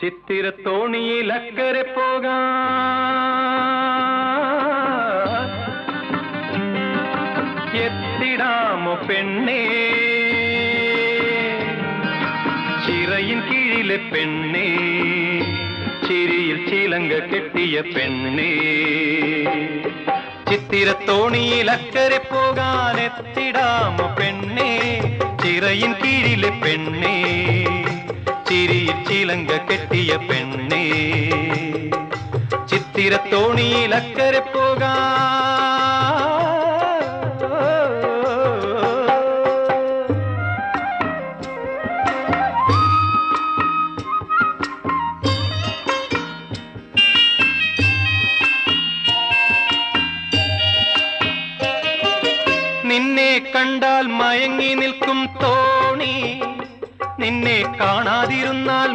ചിത്തിരത്തോണിയിൽ അക്കരെ പോകാൻ എത്തിടാമോ പെണ്ണേ, ചിറയിൻ കീഴിലെ പെണ്ണേ, ചിരിയിൽ ചിലങ്ക കെട്ടിയ പെണ്ണേ. ചിത്തിരത്തോണിയിൽ അക്കരെ പോകാൻ എത്തിടാമോ പെണ്ണേ, ചിറയിൻ കീഴിലെ പെണ്ണേ, ചിരിയിൽ ചിലങ്ക കെട്ടിയ പെണ്ണേ. ചിത്തിരത്തോണിയിൽ അക്കരെ പോകാൻ നിന്നെ കണ്ടാൽ മയങ്ങി നിൽക്കും തോണി, നിന്നെ കാണാതിരുന്നാൽ